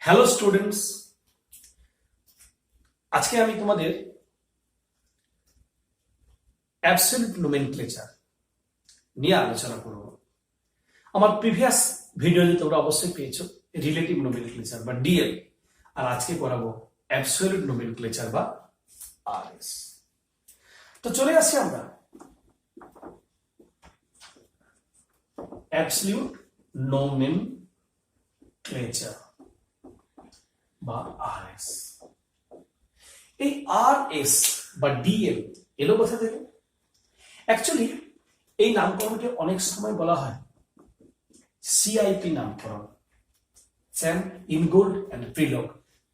Hello students, আজকে আমি তোমাদের অ্যাবসলিউট নোমেনক্লেচার নিয়ে আলোচনা করব। আমার প্রিভিয়াস ভিডিওতে তোমরা অবশ্যই পেয়েছো রিলেটিভ নোমেনক্লেচার বা ডিএল, আর আজকে করাবো অ্যাবসলিউট নোমেনক্লেচার বা আরএস। তো চলে আসি আমরা অ্যাবসলিউট নোমেনক্লেচার বা আরএস। এই আরএস বা ডিএল এলো কোথা থেকে? অ্যাকচুয়ালি এই নামকরণকে অনেক সময় বলা হয় সিআইপি নামকরণ, স্যাম ইনগোল্ড অ্যান্ড প্রিলক,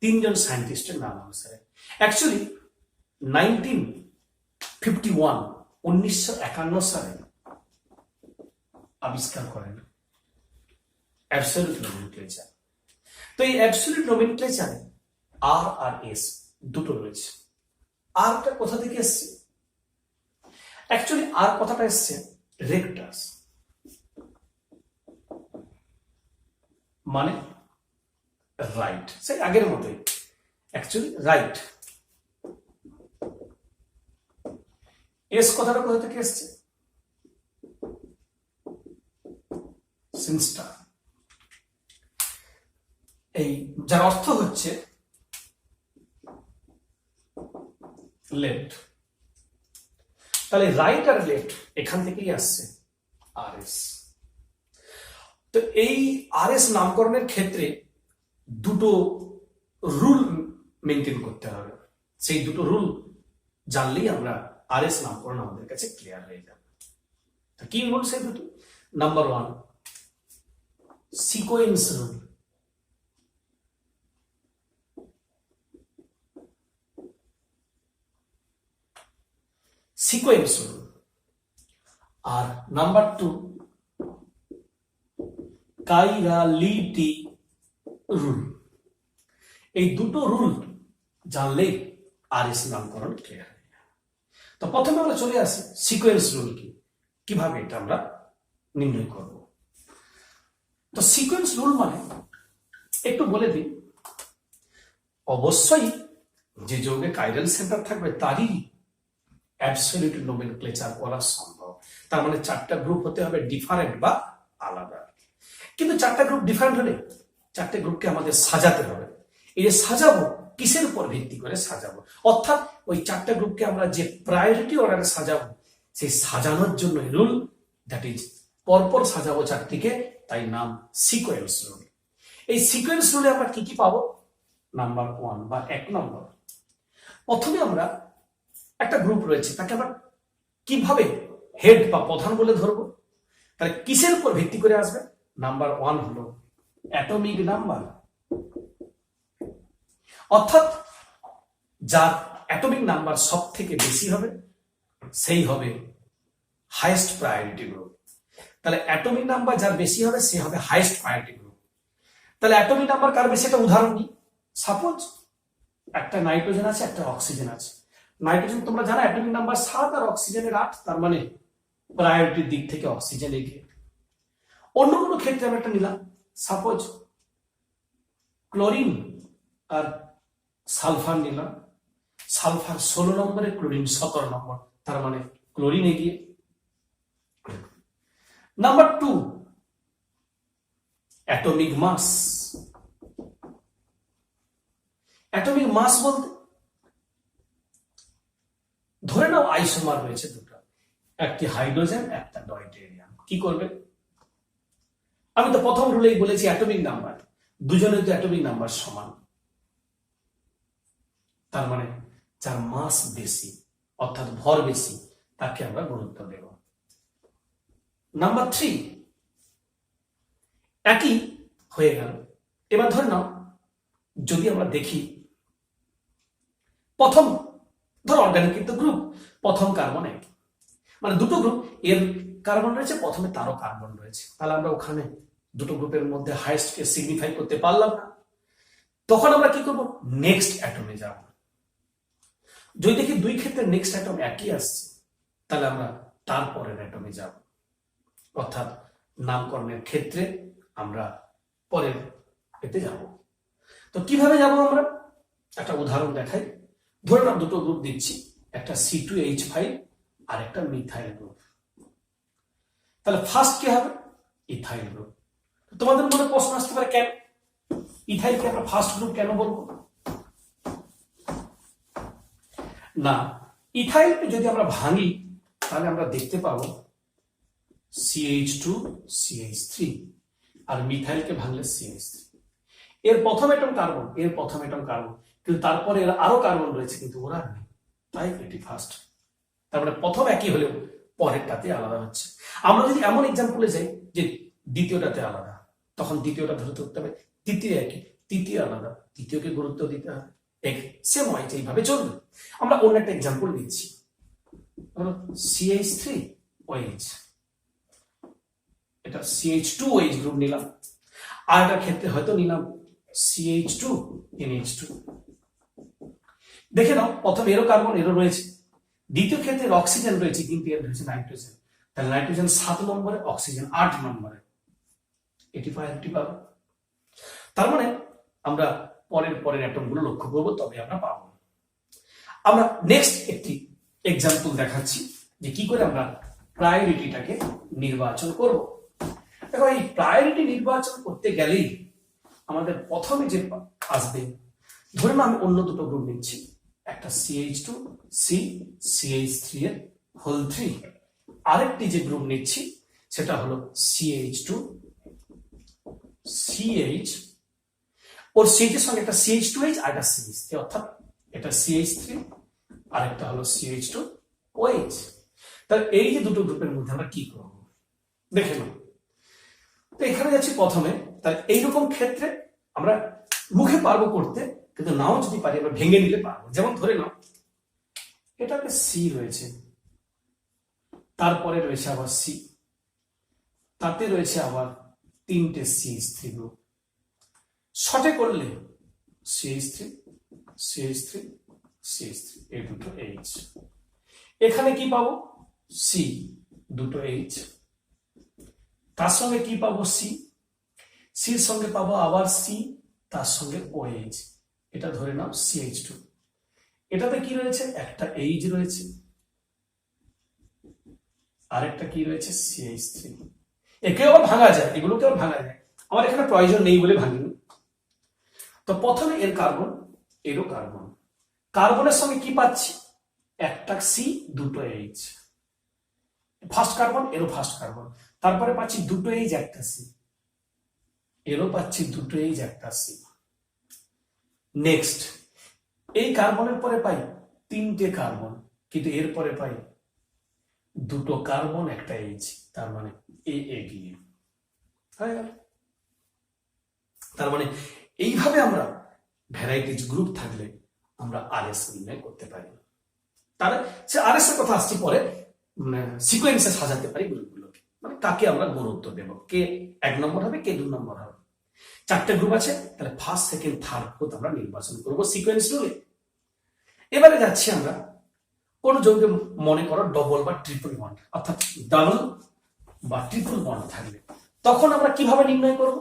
তিনজন সায়েন্টিস্টের নাম অনুসারে। অ্যাকচুয়ালি 1951 সালে আবিষ্কার করেন অ্যাবসলিউট নোমেনক্লেচার। তো এই অ্যাবসলিউট নোমেনক্লেচারে আর আর এস দুটো রয়েছে। আরটা কোথা থেকে এসছে? অ্যাকচুয়ালি আর কথাটা এসছে রেক্টাস, মানে রাইট, সেই আগের মতোই অ্যাকচুয়ালি রাইট। এস কথাটা কোথা থেকে এসছে? সিনস্টার, এই যার অর্থ হচ্ছে লেফট। তাহলে রাইট আর লেফট এখান থেকেই আসছে আরএস। তো এই আরএস নামকরণের ক্ষেত্রে দুটো রুল মেনটেন করতে হবে। সেই দুটো রুল জানলেই আমরা আরএস নামকরণ আমাদের কাছে ক্লিয়ার হয়ে যাবে। তো কি রুল সেই দুটো? Number 1, sequence rule. Sequence rule. আর নাম্বার 2, কাইরালিটি রুল। এই দুটো রুল জানলেই আরএস নামকরণ ক্লিয়ার হয়ে যাবে। তো প্রথমে আমরা চলে আসি সিকোয়েন্স রুল কি, কিভাবে এটা আমরা নির্ণয় করব। তো সিকোয়েন্স রুল মানে একটু বলে দিই, অবশ্যই যে যৌগে কাইরাল সেন্টার থাকবে তারই অ্যাবসলিউট নোমেনক্লেচার করা সম্ভব। তার মানে চারটা গ্রুপ হতে হবে ডিফারেন্ট বা আলাদা। কিন্তু চারটা গ্রুপ ডিফারেন্ট হলে চারটে গ্রুপকে আমাদের সাজাতে হবে। এই যে সাজাবো, কিসের উপর ভিত্তি করে সাজাবো? অর্থাৎ ওই চারটা গ্রুপকে আমরা যে প্রায়োরিটি অর্ডারে সাজাবো, সেই সাজানোর জন্য রুল, দ্যাট ইজ পরপর সাজাবো চারটিকে, তাই নাম সিকোয়েন্স রুল। এই সিকোয়েন্স রুলে আমরা কি কি পাবো? নাম্বার 1 বা 1 নম্বর, প্রথমে আমরা একটা গ্রুপ রয়েছে, তাকে আমরা কিভাবে হেড বা প্রধান বলে ধরবো? তাহলে কিসের উপর ভিত্তি করে আসবে? নাম্বার 1 হলো অ্যাটমিক নাম্বার, অর্থাৎ যার অ্যাটমিক নাম্বার সব থেকে বেশি হবে সেই হবে হাইয়েস্ট প্রায়োরিটি গ্রুপ। তাহলে অ্যাটমিক নাম্বার যার বেশি হবে সে হবে হাইয়েস্ট প্রায়োরিটি গ্রুপ। তাহলে অ্যাটমিক নাম্বার কার বেশি? একটা উদাহরণ নিই। সাপোজ একটা নাইট্রোজেন আছে, একটা অক্সিজেন আছে। নাইট্রোজেন তোমরা জানো অ্যাটমিক নাম্বার 7 আর অক্সিজেনের 8, তার মানে প্রায়োরিটির দিক থেকে অক্সিজেন এগিয়ে। অন্য কোনো ক্ষেত্রে আমরা একটা নিলাম, সাপোজ ক্লোরিন আর সালফার নিলাম। সালফার 16 নম্বরে, ক্লোরিন 17 নম্বর, তার মানে ক্লোরিন এগিয়ে। Number 2, atomic mass. Atomic mass বলতে ধরে নাও আইসোমার রয়েছে দুটো, একটি হাইড্রোজেন একটা ডয়টেরিয়াম। কি করবে? আমি তো প্রথম রুলেই বলেছি অ্যাটমিক নাম্বার, দুজনের তো অ্যাটমিক নাম্বার সমান, তার মানে যার মাস বেশি অর্থাৎ ভর বেশি তাকে আমরা গুরুত্ব দেব। নাম্বার 3, একই হয়ে গেল। এবার ধরে নাও যদি আমরা দেখি প্রথম, ধর অর্গানিক কিন্তু গ্রুপ, প্রথম কার্বন এক, মানে দুটো গ্রুপ, এর কার্বন রয়েছে প্রথমে, তারও কার্বন রয়েছে, তাহলে আমরা ওখানে দুটো গ্রুপের মধ্যে হাইয়েস্ট কে সিগনিফাই করতে পারলাম না। তখন আমরা কি করব? নেক্সট অ্যাটমে যাব। যদি দেখি দুই ক্ষেত্রে নেক্সট অ্যাটম একই আসছে, তাহলে আমরা তারপরের অ্যাটমে যাব। অর্থাৎ নামকরণের ক্ষেত্রে আমরা পরের এতে যাব। তো কিভাবে যাব আমরা, একটা উদাহরণ দেখাই। ধরে নাও দুটো গ্রুপ দিচ্ছি, একটা C2H5 আর একটা মিথাইল গ্রুপ। তাহলে ফার্স্ট কি হবে, ইথাইল গ্রুপ। তোমাদের মনে প্রশ্ন আসতে পারে কেন ইথাইলকে আমরা ফার্স্ট গ্রুপ কেন বলবো? না, ইথাইলকে যদি আমরা ভাঙি তাহলে আমরা দেখতে পাবো CH2CH3, আর মিথাইলকে ভাঙলে CH3। এর প্রথম অ্যাটম কার্বন, এর প্রথম অ্যাটম কার্বন, কিন্তু তারপরে এর আরো কার্বন রয়েছে কিন্তু ওরা নেই, তাই এটি ফার্স্ট। তারপরে প্রথম একই হলেও পরেরটাতে আলাদা হচ্ছে। আমরা যদি এমন এক্সাম্পলে যাই যে দ্বিতীয়টাতে আলাদা, তখন দ্বিতীয়টা ধরে ধরতে হবে তৃতীয় একই, তৃতীয় আলাদা, তৃতীয়কে গুরুত্ব দিতে হবে। সেম হয়, এইভাবে চলবে। আমরা অন্য একটা এক্সাম্পল দিচ্ছি, CH3OH, এটা CH2OH গ্রুপ নিলাম, আর এটার ক্ষেত্রে হয়তো নিলাম CH2NH2। দেখে নাও, প্রথম এরও কার্বন এরও রয়েছে, দ্বিতীয় ক্ষেত্রে অক্সিজেন রয়েছে কিন্তু এর রয়েছে নাইট্রোজেন। তাহলে নাইট্রোজেন 7 নম্বরে, অক্সিজেন 8 নম্বরে, এটি প্রায়োরিটি পাবো। তার মানে আমরা পরের অ্যাটম গুলো লক্ষ্য করবো, তবে আমরা পাবো। আমরা নেক্সট একটি এক্সাম্পল দেখাচ্ছি যে কি করে আমরা প্রায়োরিটিটাকে নির্বাচন করব। দেখো, এই প্রায়োরিটি নির্বাচন করতে গেলেই আমাদের প্রথমে যে আসবে, ধরে না আমি অন্য দুটো গ্রুপ নিচ্ছি, একটা CH2CH3 আরেকটি যে গ্রুপ নিচ্ছি সেটা হলো CH2CH, ওর CH এর সঙ্গে একটা CH2H আর একটা CH3, অর্থাৎ এটা CH3 আর একটা হলো CH2OH। তাহলে এই যে দুটো গ্রুপের মধ্যে আমরা কি করব দেখে নাও। তো এখানে যাচ্ছি প্রথমে, তাহলে এইরকম ক্ষেত্রে আমরা মুখে পারবো করতে, কিন্তু নাও যদি পারি আমরা ভেঙে নিলে পারবো। যেমন ধরে নাও এটাকে C রয়েছে, তারপরে রয়েছে আবার C, তাতে রয়েছে আবার 3টে CH3 গ্রুপ। শর্টে করলে CH3 এই দুটো H। এখানে কি পাবো, C দুটো H, তার সঙ্গে কি পাবো সির সঙ্গে পাবো আবার C, তার সঙ্গে OH, এটা ধরে নাও CH2। এটাতে কি রয়েছে, একটা H রয়েছে, আরেকটা কি রয়েছে CH3। একেও ভাঙা যায়, এগুলোকেও ভাঙা যায়, আমার এখানে প্রয়োজন নেই বলে ভাঙিনি। তো প্রথমে এর কার্বন, এরও কার্বন, কার্বনের সঙ্গে কি পাচ্ছি, একটা C দুটো H, ফার্স্ট কার্বন এরও ফার্স্ট কার্বন, তারপরে পাচ্ছি দুটো H একটা C, এরও পাচ্ছি দুটো H একটা C। নেক্সট এই কার্বনের পরে পাই 3টে কার্বন, কিন্তু এর পরে পাই দুটো কার্বন একটা H, তার মানে AADA হয়ে গেল। তার মানে এইভাবে আমরা ভ্যারাইটিজ গ্রুপ থাকলে আমরা RS নির্ণয় করতে পারি। তাহলে সে RS এর কথা আসছি পরে, সিকোয়েন্সে সাজাতে পারি গ্রুপগুলোকে, মানে কাকে আমরা গুরুত্ব দেব, কে 1 নম্বর হবে, কে 2 নম্বর হবে। 4টে গ্রুপ আছে, তাহলে ফার্স্ট সেকেন্ড থার্ড ফোর্থ আমরা নির্বাচন করব সিকোয়েন্স রুলে। এবারে যাচ্ছি আমরা কোন যৌগে মনে করো ডবল বা ট্রিপল বন্ড, অর্থাৎ ডাবল বা ট্রিপল বন্ড থাকবে, তখন আমরা কিভাবে নির্ণয় করব?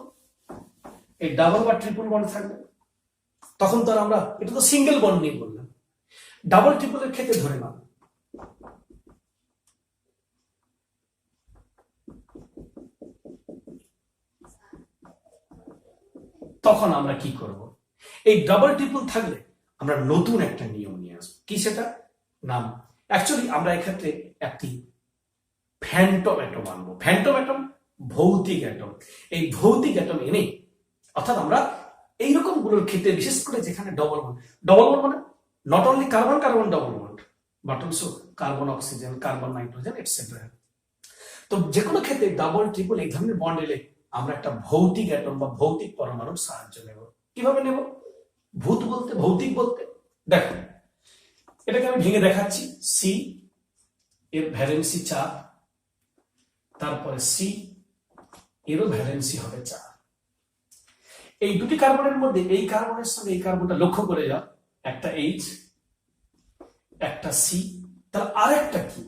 এই ডাবল বা ট্রিপল বন্ড থাকবে, তখন তো আমরা এটা তো সিঙ্গেল বন্ড নিয়ে বললাম। ডাবল ট্রিপলের ক্ষেত্রে ধরে নাও তখন আমরা কি করব? এই ডাবল ট্রিপল থাকলে আমরা নতুন একটা নিয়ম নিয়ে আসবো। কি সেটা? নাম অ্যাকচুয়ালি আমরা এক্ষেত্রে একটি ফ্যান্টম অ্যাটম আনবো। ফ্যান্টম অ্যাটম ভৌতিক অ্যাটম। এই ভৌতিক অ্যাটম এনে, অর্থাৎ আমরা এইরকম গুলোর ক্ষেত্রে বিশেষ করে যেখানে ডবল বন্ড মানে not only carbon carbon double bond, but also carbon oxygen, carbon nitrogen etcetera. তো যে কোনো ক্ষেত্রে ডাবল ট্রিপল এই ধরনের বন্ড এলে আমরা একটা ভৌতিক অ্যাটম বা ভৌতিক পরমাণুর সাহায্য নেব। কিভাবে নেব? ভৌতিক বলতে দেখো, এটাকে আমি ভেঙে দেখাচ্ছি। সি এর ভ্যালেন্সি 4, তারপরে সি এরও ভ্যালেন্সি হবে 4। এই দুটি কার্বনের মধ্যে এই কার্বনের সঙ্গে এই কার্বনটা লক্ষ্য করে যাও, একটা H একটা সি, তাহলে আরেকটা কি?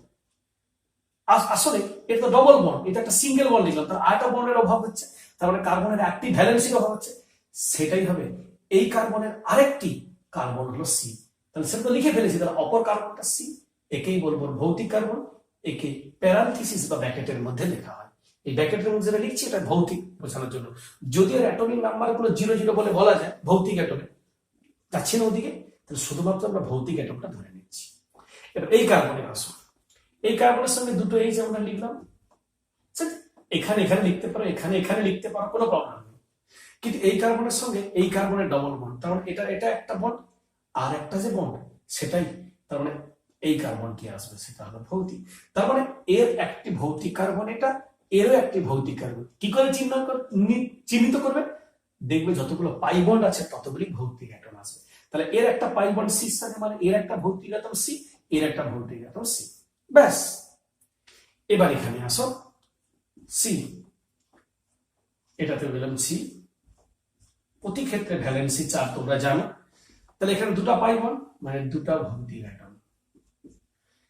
আসলে এটা তো ডবল বন্ড, এটা একটা সিঙ্গেল বন্ড নিলাম, তার আরেকটা বন্ডের অভাব হচ্ছে, তার মানে কার্বনের একটি ভ্যালেন্সির অভাব হচ্ছে, সেটাই হবে এই কার্বনের আরেকটি কার্বন হলো সি, তাহলে সেটা তো লিখে ফেলেছি, তাহলে অপর কার্বনটা সি, একেই বলবো ভৌতিক কার্বন, একে প্যারান্থিসিস বা ব্র্যাকেটের মধ্যে লেখা হয়। এই ব্র্যাকেটের মধ্যে যেটা লিখছি এটা ভৌতিক বোঝানোর জন্য, যদিও অ্যাটমিক নাম্বার গুলো 0 0 বলে বলা যায় ভৌতিক অ্যাটমে, যাচ্ছে না ওদিকে, তাহলে শুধুমাত্র আমরা ভৌতিক অ্যাটমটা ধরে নিচ্ছি। এবার এই কার্বনের আসো, এই কার্বনের সঙ্গে দুটো এইচ আমরা লিখলাম, এখানে এখানে লিখতে পারো, এখানে এখানে লিখতে পারো, কোনো প্রবলেম নেই। কিন্তু এই কার্বনের সঙ্গে এই কার্বনের ডবল বন্ড, তার মানে এটা এটা একটা বন্ড, আর একটা যে বন্ড সেটাই, তার মানে এই কার্বনটি আসবে, সেটা হলো ভৌতিক। তার মানে এর একটি ভৌতিক কার্বন এটা, এরও একটি ভৌতিক কার্বন। কি করে চিহ্নিত করবে? দেখবে যতগুলো পাই বন্ড আছে ততগুলি ভৌতিক অ্যাটম আসবে। তাহলে এর একটা পাই বন্ড সির সাথে, মানে এর একটা ভৌতিক অ্যাটম সি, এর একটা ভৌতিক অ্যাটম সি, ব্যাস। এবার এখানে আসো, সি, এটাতে বললাম সি, প্রতি ক্ষেত্রে ভ্যালেন্সি 4 তোমরা জানো, তাহলে এখানে দুটা পাই বন্ড মানে দুটা ভৌতিক অ্যাটম।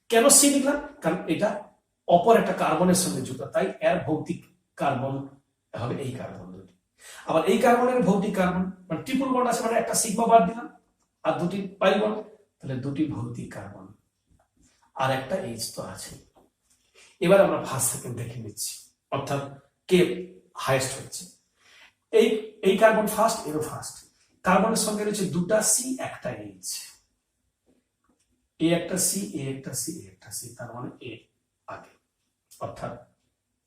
কেন সি লিখলাম? কারণ এটা অপর একটা কার্বনের সঙ্গে যুক্ত, তাই এর ভৌতিক কার্বন হবে এই কার্বন দুটি। আবার এই কার্বনের ভৌতিক কার্বন মানে ট্রিপল বন্ড আছে, মানে একটা সিগমা বাদ দিলাম আর দুটি পাই বন্ড, তাহলে দুটি ভৌতিক কার্বন আর একটা এইচ তো আছে। এবার আমরা ফার্স্ট সেকেন্ড দেখে নিচ্ছি, অর্থাৎ কে হাইয়েস্ট হচ্ছে। এই কার্বন ফার্স্ট, এরও ফার্স্ট। কার্বনের সঙ্গে রয়েছে দুটা সি একটা এইচ, এ একটা সি, এ একটা সি, এ একটা সি, তার মানে এ আগে, অর্থাৎ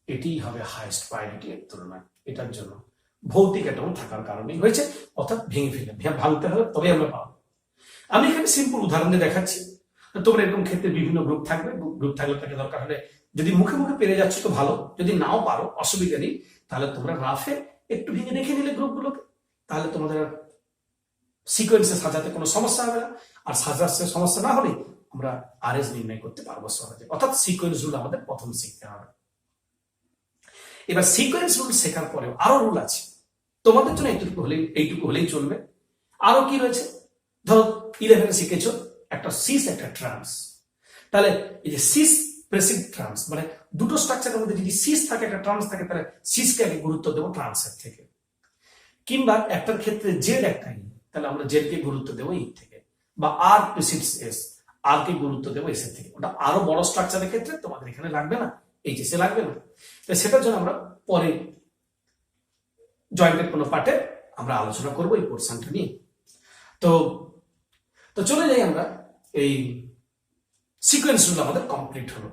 এটিই হবে হাইয়েস্ট প্রায়োরিটি এর তুলনায়। এটার জন্য ভৌতিক অ্যাটম থাকার কারণেই হয়েছে, অর্থাৎ ভেঙে ফেলে ভাঙতে হবে তবে আমরা পাবো। আমি এখানে সিম্পল উদাহরণ দিয়ে দেখাচ্ছি, তোমরা এরকম ক্ষেত্রে বিভিন্ন গ্রুপ থাকবে, গ্রুপ থাকলে তাকে দরকার হলে যদি মুখে মুখে পেরে যাচ্ছ তো ভালো, যদি নাও পারো অসুবিধা নেই, তাহলে তোমরা রাফে একটু ভেঙে দেখে নিলে গ্রুপগুলোকে, তাহলে তোমাদের সিকোয়েন্সে সাজাতে কোনো সমস্যা হবে না। আর সাজাতে সমস্যা না হলে আমরা আরএস নির্ণয় করতে পারবো সহজে, অর্থাৎ সিকোয়েন্স রুল আমাদের প্রথম শিখতে হবে। এবার সিকোয়েন্স রুল শেখার পরেও আরো রুল আছে, তোমাদের জন্য এইটুকু হলেই চলবে। আরো কি রয়েছে? ধরো 11 শিখেছো একটা সিস একটা ট্রান্স, তাহলে এই যে সিস প্রেসিড ট্রান্স মানে দুটো স্ট্রাকচারের মধ্যে যদি সিস থাকে একটা ট্রান্স থাকে, তাহলে সিসকে আগে গুরুত্ব দেবো ট্রান্সের থেকে। কিংবা একটার ক্ষেত্রে জেড একটাই, তাহলে আমরা জেড কে গুরুত্ব দেবো ই থেকে, বা আর প্রেসিডস এস, আর কে গুরুত্ব দেবো এস এর থেকে। ওটা আরো বড় স্ট্রাকচারের ক্ষেত্রে তোমাদের এখানে লাগবে না, এইচএসে লাগবে না, তাই সেটার জন্য আমরা পরে জয়েন্টের কোনো পার্টে আমরা আলোচনা করবো এই পোর্শনটা নিয়ে। তো তো চলে যাই আমরা, এই সিকোয়েন্স রুল আমাদের কমপ্লিট হলো।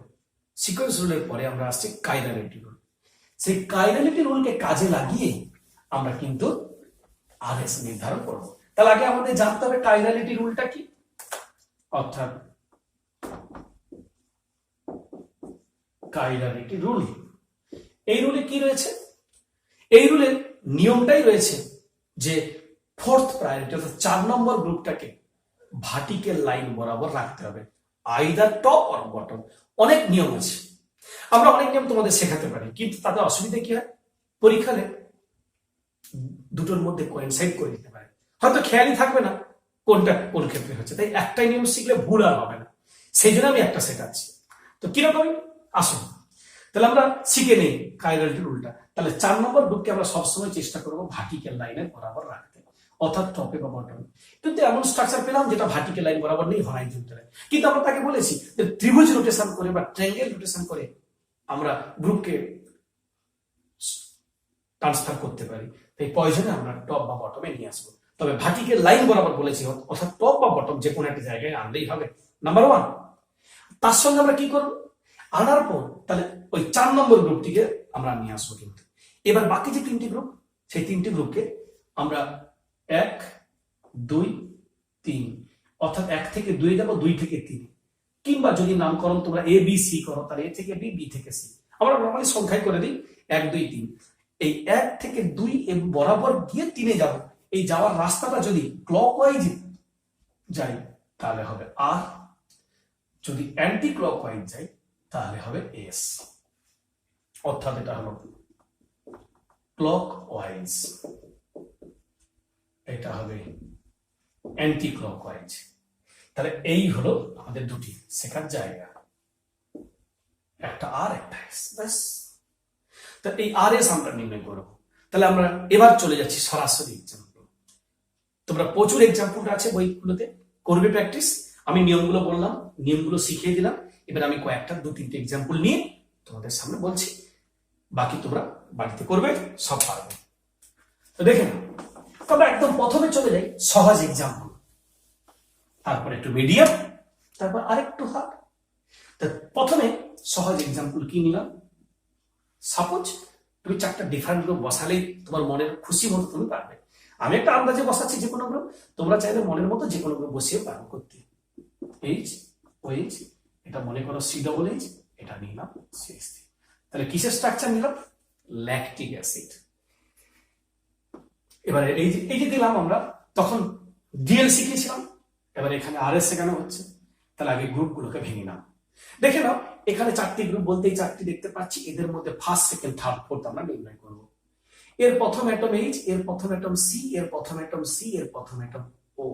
সিকোয়েন্স রুলের পরে আমরা আসছি কাইরালিটি রুল। সেই কাইরালিটি রুলকে কাজে লাগিয়ে আমরা কিন্তু আরএস নির্ধারণ করব। তাহলে আগে আমাদের জানতে হবে কাইরালিটি রুলটা কি, অর্থাৎ কাইরালিটি রুল। এই রুলে কি রয়েছে? এই রুলের নিয়মটাই রয়েছে যে ফোর্থ প্রায়োরিটি অর্থাৎ 4 নম্বর গ্রুপটাকে ভার্টিক্যাল লাইন বরাবর রাখতে হবে, আইদার টপ অর বটম। অনেক নিয়ম আছে, আমরা অনেক নিয়ম তোমাদের শেখাতে পারি, কিন্তু তাতে অসুবিধা কি হয়? পরীক্ষাতে দুটোর মধ্যে কোইনসাইড করে দিতে পারে, হয়তো খেয়ালই থাকবে না কোনটা কোন ক্ষেত্রে হচ্ছে। তাই একটাই নিয়ম শিখলে ভুল আর হবে না, সেই জন্য আমি একটা শেখাচ্ছি। তো কিরকম আসুন তাহলে আমরা শিখে নেই কাইরালিটি রুলটা। তাহলে 4 নম্বর গ্রুপকে আমরা সবসময় চেষ্টা করবো ভার্টিক্যাল লাইনের বরাবর রাখতে, অর্থাৎ টপে বা বটমে। কিন্তু এমন স্ট্রাকচার পেলাম যেটা ভার্টিক্যাল লাইন বরাবর নেই, হরাইজন্টাল লাইন, কিন্তু আমরা তাকে বলেছি যে ত্রিভুজ রোটেশন করে বা ট্রায়াঙ্গেল রোটেশন করে আমরা গ্রুপকে ট্রান্সফার করতে পারি। তাই প্রয়োজনে আমরা টপ বা বটমে নিয়ে আসবো, তবে ভার্টিক্যাল লাইন বরাবর বলেছি, অর্থাৎ টপ বা বটম যে কোনো একটা জায়গায় আনলেই হবে, নাম্বার 1। তার সঙ্গে আমরা কি করবো? আনার পর তাহলে ওই 4 নম্বর গ্রুপটিকে আমরা নিয়ে আসবো। কিন্তু এবার বাকি যে 3টি গ্রুপ, সেই 3টি গ্রুপকে আমরা 1, 2, 3, অর্থাৎ 1 থেকে 2 যাবো, 2 থেকে 3, কিংবা যদি নামকরণ তোমরা এ বি সি করো তাহলে এ থেকে বি, বি থেকে সি। আমরা নর্মালি সংখ্যায় করে দিই 1, 2, 3। এই 1 থেকে 2 বরাবর গিয়ে 3-এ যাব, এই যাওয়ার রাস্তাটা যদি ক্লকওয়াইজ যাই তাহলে হবে আর, যদি অ্যান্টি ক্লকওয়াইজ যাই তাহলে হবে এস, অর্থাৎ এটা হলো ক্লকওয়াইজ, এটা হবে অ্যান্টি ক্লকওয়াইজ। তাহলে এই হলো আমাদের দুটি শেখার জায়গা, একটা আর একটা এস, ব্যাস। তো এই আর এস আমরা নির্ণয় করবো। তাহলে আমরা এবার চলে যাচ্ছি সরাসরি এক্সাম্পল। তোমরা প্রচুর এক্সাম্পল আছে বইগুলোতে, করবে প্র্যাকটিস। আমি নিয়মগুলো বললাম, নিয়মগুলো শিখিয়ে দিলাম। এবার আমি কয়েকটা 2-3টে এক্সাম্পল নিয়ে তোমাদের সামনে বলছি, বাকি তোমরা বাড়িতে করবে, সব পারবে। তো দেখে নাও, আমরা একদম প্রথমে চলে যাই সহজ এক্সাম্পল, তারপর একটু মিডিয়াম, তারপর আরেকটু হার্ড। প্রথমে সহজ এক্সাম্পল কি নিলাম, সাপোজ তুমি 4টা ডিফারেন্ট গ্রুপ বসালেই তোমার মনের খুশি মতো তুমি পারবে। আমি একটা আন্দাজে বসাচ্ছি যে কোনো গ্রুপ, তোমরা চাইলে মনের মতো যে কোনো গ্রুপ বসিয়ে পারো করতে। এইচ ওএইচ, এটা মনে করো COOH, এটা নিলাম CH3। তাহলে কিসের স্ট্রাকচার নিলাম, ল্যাকটিক অ্যাসিড। এবারে এই যে দিলাম আমরা, তখন ডিএল শিখিয়েছিলাম, এবার এখানে RS শেখানো হচ্ছে। তাহলে আগে গ্রুপগুলোকে ভেঙে নাও, দেখে নাও। এখানে 4টি গ্রুপ বলতে এই 4টি দেখতে পাচ্ছি, এদের মধ্যে ফার্স্ট, সেকেন্ড, থার্ড, ফোর্থ আমরা নির্ণয় করব। এর প্রথম অ্যাটম H, এর প্রথম অ্যাটম C, এর প্রথম অ্যাটম C, এর প্রথম অ্যাটম O।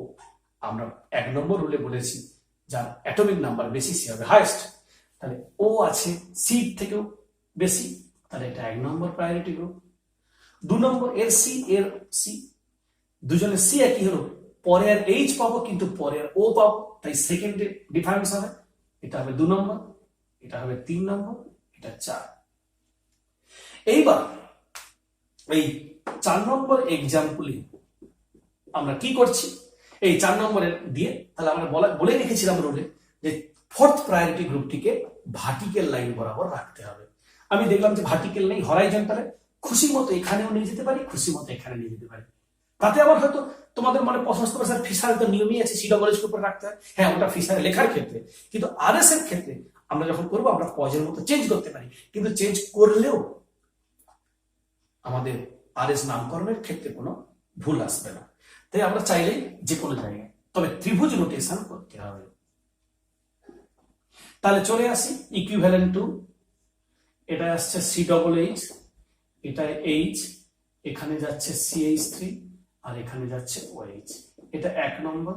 আমরা 1 নম্বর রুলে বলেছি যার অ্যাটমিক নাম্বার বেশি সে হবে হাইয়েস্ট। তাহলে O আছে C থেকেও বেশি, তাহলে এটা 1 নম্বর প্রায়োরিটি গ্রুপ। 2 নম্বর এর C, এর C, দুজনের C একই হলো, পরে আর H পাবো কিন্তু পরে আর O পাবো, তাই সেকেন্ড ডিফারেন্স হবে। এটা হবে 2 নম্বর, এটা হবে 3 নম্বর, এটা 4। এইবার এই 4 নম্বর এক্সাম্পলে আমরা কি করছি, এই 4 নম্বরের দিয়ে তাহলে আমরা বলে রেখেছিলাম রুলে যে ফোর্থ প্রায়োরিটি গ্রুপটিকে ভার্টিক্যাল লাইন বরাবর রাখতে হবে। আমি দেখলাম যে ভার্টিক্যাল নেই, হরাইজন্টালে, খুশি মতো এখানেও নিয়ে যেতে পারি, খুশি মতো এখানে নিয়ে যেতে পারি। তাতে আবার হয়তো তোমাদের মনে প্রশ্ন আসতে পারে, স্যার ফিশারে তো নিয়মই আছে COOH উপরে রাখতে হয়। হ্যাঁ, ওটা ফিশারে লেখার ক্ষেত্রে, কিন্তু RS এর ক্ষেত্রে আমরা যখন করবো আমরা পজের মতো চেঞ্জ করতে পারি, কিন্তু চেঞ্জ করলেও আমাদের RS নামকরণের ক্ষেত্রে কোনো ভুল আসবে না। তাই আমরা চাইলেই যে কোনো জায়গায়, তবে ত্রিভুজ রোটেশন করতে হবে। তাহলে চলে আসি ইকুইভ্যালেন্ট টু, এটা আসছে COOH, এটা H, এখানে যাচ্ছে CH3, আর এখানে যাচ্ছে OH। এটা 1 নম্বর,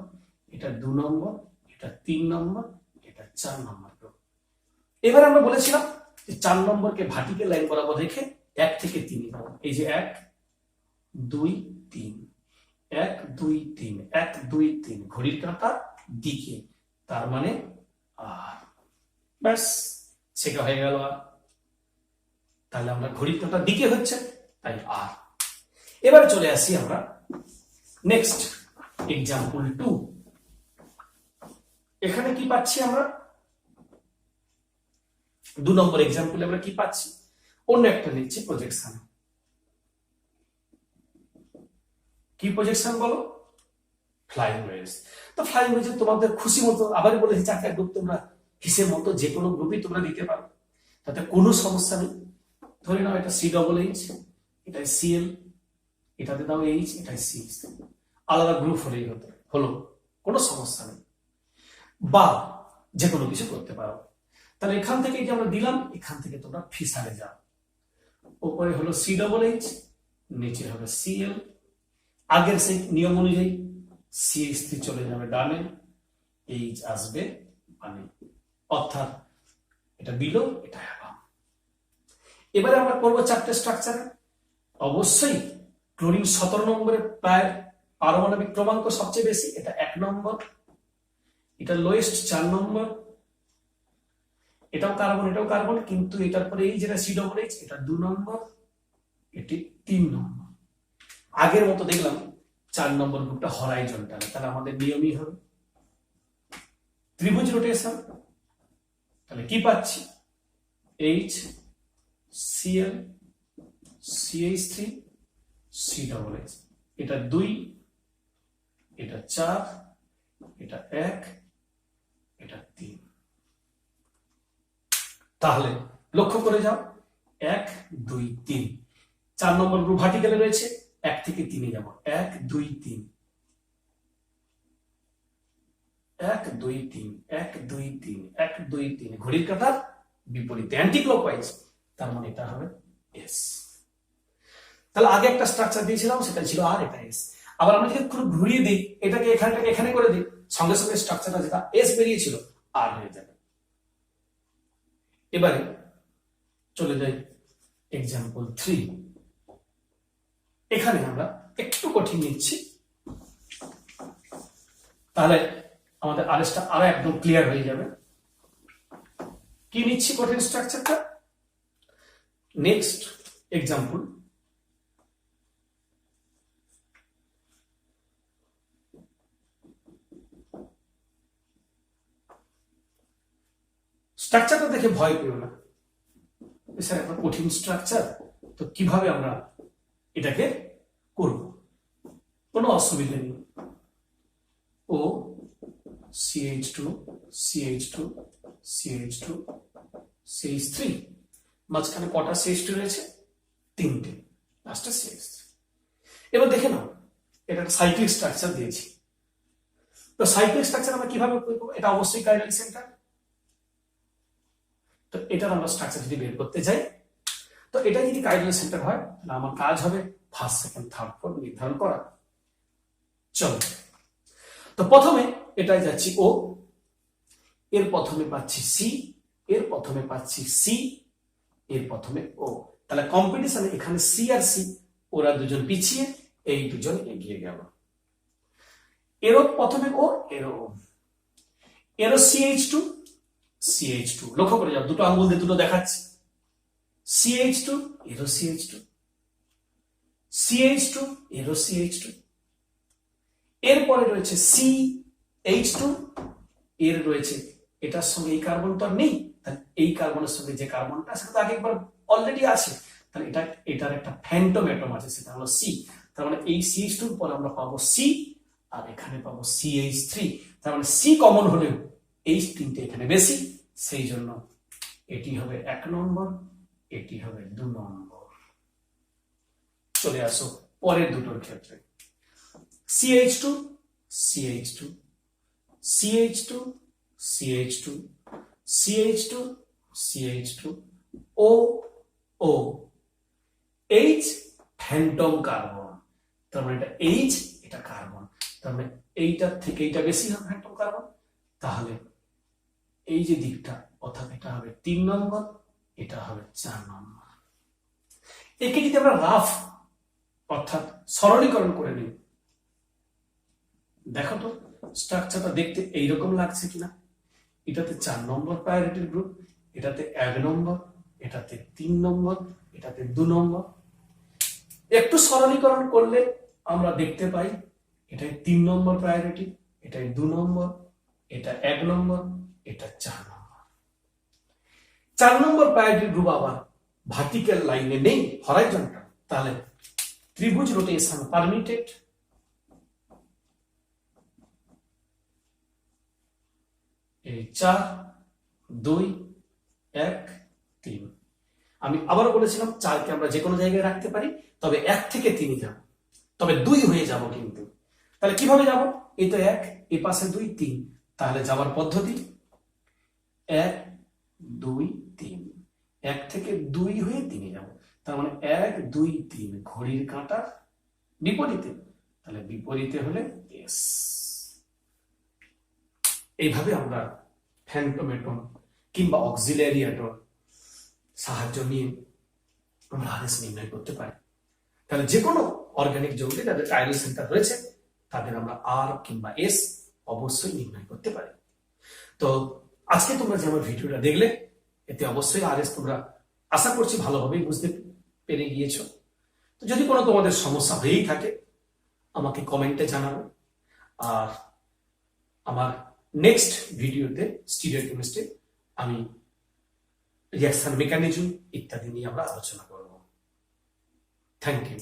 এটা 2 নম্বর, এটা 3 নম্বর, এটা 4 নম্বর গ্রুপ। এবার আমরা বলেছিলাম যে 4 নম্বরকে ভার্টিক্যাল লাইন বরাবর রেখে 1 থেকে 3 যাবো। এই যে 1 2 3, 1 2 3, 1 2 3, ঘড়ির কাঁটার দিকে, তার মানে আর ব্যাস সেটা হয়ে গেল। আর তাহলে আমরা ঘড়ির কাঁটার দিকে হচ্ছে, তাই আর। এবারে চলে আসি আমরা নেক্সট এক্সাম্পল 2। এখানে কি পাচ্ছি আমরা, 2 নম্বর এক্সাম্পলে আমরা কি পাচ্ছি, অন্য একটা নিচ্ছি প্রজেকশন। কি প্রজেকশন বলো, ফ্লাইং ওয়েজ। তো ফ্লাইং ওয়েজ তোমাদের খুশি মতো, আবারই বলেছি 4টা গ্রুপ তোমরা হিসেব মতো যে কোনো গ্রুপই তোমরা দিতে পারো, তাতে কোনো সমস্যা নেই। ধরে নাও এটা COOH, এটা Cl, এটাতে দাও H, এটা CH, আলাদা গ্রুপ হলো কোনো সমস্যা নেই, বা যে কোনো কিছু করতে পারো। তাহলে এখান থেকে যে আমরা দিলাম, এখান থেকে তোমরা ফিশারে যাও, উপরে হলো COOH, নিচে হবে Cl, আগের সেই নিয়ম অনুযায়ী CH3 চলে যাবে ডানে, H আসবে মানে, অর্থাৎ এটা বিলো, এটা অ্যাবাভ। এবারে আমরা করবো 4টে স্ট্রাকচার। অবশ্যই ক্লোরিন 17 নম্বরে প্রায় পারমাণবিক ক্রমাঙ্ক সবচেয়ে বেশি, এটা 1 নম্বর, এটা লোয়েস্ট 4 নম্বর, এটাও কার্বন, এটাও কার্বন, কিন্তু এটার পরে এই যেটা COOH, এটা 2 নম্বর, এটি 3 নম্বর। আগের মতো দেখলাম 4 নম্বর গ্রুপটা হরাইজন্টাল, তাহলে আমাদের নিয়মই হবে ত্রিভুজ রোটেশন। তাহলে কি পাচ্ছি, H Cl CH3 COOH, এটা 2, এটা 4, এটা 1, এটা 3। তাহলে লক্ষ্য করে যাও, 1 2 3, 4 নম্বর গ্রুপ ভার্টিক্যালে রয়েছে, 1 থেকে 3 যাব, 1 2 3, 1 2 3, 1 2 3, 1 2 3, ঘড়ির কাঁটার বিপরীতে, অ্যান্টি ক্লকওয়াইজ, তার মানে এটা হবে S। তাহলে আগে একটা স্ট্রাকচার দিয়েছিলাম, সেটা ছিল আর, এটা S। আবার আমরা যদি একটু ঘুরিয়ে দিই, এটাকে এখানে করে দিই, সঙ্গে সঙ্গে স্ট্রাকচারটা যেটা S বেরিয়েছিল আর হয়ে যাবে। এবারে চলে যাই এক্সাম্পল 3। এখানে আমরা একটু কঠিন নিচ্ছি, তাহলে আমাদের আরএসটা আরো একদম ক্লিয়ার হয়ে যাবে। কি নিচ্ছি কঠিন স্ট্রাকচারটা? নেক্সট এক্সাম্পল, স্ট্রাকচারটা দেখে ভয় পেও না, স্যার একটা কঠিন স্ট্রাকচার, তো কিভাবে আমরা এটাকে করব? কোনো অসুবিধা নেই। ও CH2 CH2 CH2 CH3, মাঝখানে কটা CH2 রয়েছে? 3টে, লাস্টে CH3। এবার দেখে নাও, এটা একটা সাইক্লিক স্ট্রাকচার দিয়েছি। তো সাইক্লিক স্ট্রাকচার আমরা কিভাবে করব? এটা অবশ্যই কাইরাল সেন্টার। তো এটার আমরা স্ট্রাকচার যদি বের করতে যাই, তো এটা যদি কাইরাল সেন্টার হয় তাহলে আমার কাজ হবে ফার্স্ট, সেকেন্ড, থার্ড, ফোর্থ নির্ধারণ করা। চলো, তো প্রথমে এটাই যাচ্ছি ও, এর প্রথমে পাচ্ছি সি, এর প্রথমে পাচ্ছি সি, এর প্রথমে ও। তাহলে কম্পিটিশনে এখানে সি আর সি, ওরা দুজন পিছিয়ে, এই দুজন এগিয়ে গেল। এরও প্রথমে ও, এরও CH2 CH2, লক্ষ্য করে যাও, দুটো আঙ্গুল দিয়ে দুটো দেখাচ্ছি। CH2, এরও CH2 CH2, এরও CH2। এরপরে রয়েছে CH2, এর রয়েছে, এটার সঙ্গে এই কার্বনটা আর নেই, তাহলে এই কার্বনের সঙ্গে যে কার্বনটা সেটা তো আগে একবার অলরেডি আছে, তাহলে এটার একটা ফ্যান্টম অ্যাটম আছে, সেটা হলো C। তার মানে এই CH2 এর পর আমরা পাবো C, আর এখানে পাবো CH3। তার মানে C কমন হলেও এই তিনটে এখানে বেশি, সেই জন্য এটি হবে 1 নম্বর, এটি হবে 2 নম্বর। চলে আসো পরের দুটোর ক্ষেত্রে। CH2 CH2 CH2 CH2 CH2 CH2 O O H Phantom carbon, তার মানে এটা H, এটা কার্বন, তার মানে এইটার থেকে এইটা বেশি হবে ফ্যান্টম কার্বন, তাহলে এই যে দিকটা, অর্থাৎ এটা হবে 3 নম্বর, এটা হবে 4 নম্বর। একে যদি আমরা রাফ অর্থাৎ সরলীকরণ করে নিই, দেখো তো স্ট্রাকচারটা দেখতে এইরকম লাগছে কিনা। এটাতে 4 নম্বর প্রায়োরিটির গ্রুপ, এটাতে 1 নম্বর, এটাতে 3 নম্বর, এটাতে 2 নম্বর। একটু সরলীকরণ করলে আমরা দেখতে পাই এটাই 3 নম্বর প্রায়োরিটি, এটাই 2 নম্বর, এটা 1 নম্বর, এটা 4 নম্বর। 4 নম্বর প্রায়োরিটি গ্রুপ আবার ভার্টিক্যাল লাইনে নেই, হরাইজন্টাল, তাহলে ত্রিভুজ রোটেশন পারমিটেড। এই 4 2 1 3। আমি আবারও বলেছিলাম 4কে আমরা যে কোনো জায়গায় রাখতে পারি, তবে 1 থেকে 3 যাব, তবে 2 হয়ে যাব কিন্তু। তাহলে কিভাবে যাব? এই তো 1, এই পাশে 2 3, তাহলে যাওয়ার পদ্ধতি 1 2 3, 1 থেকে 2 হয়ে 3 যাব। তার মানে 1 2 3 ঘড়ির কাঁটার বিপরীতে, তাহলে বিপরীতে হলে এস। এইভাবে আমরা ফ্যান্টম অ্যাটম কিংবা অক্সিলারি অ্যাটম সাহায্য নিয়ে আমরা আরএস নির্ণয় করতে পারি। তাহলে যে কোনো অর্গানিক যৌগে যাদের কাইরাল সেন্টার রয়েছে তাদের আমরা আর কিংবা এস অবশ্যই নির্ণয় করতে পারি। তো আজকে তোমরা যে আমার ভিডিওটা দেখলে, এতে অবশ্যই আরএস তোমরা আশা করছি ভালোভাবেই বুঝতে পেরে গিয়েছো। তো যদি কোনো তোমাদের সমস্যা হয়েই থাকে আমাকে কমেন্টে জানাবো, আর আমার নেক্সট ভিডিওতে স্টিরিওকেমিস্ট্রি আমি রিঅ্যাকশন মেকানিজম ইত্যাদি নিয়ে আমরা আলোচনা করব। Thank you.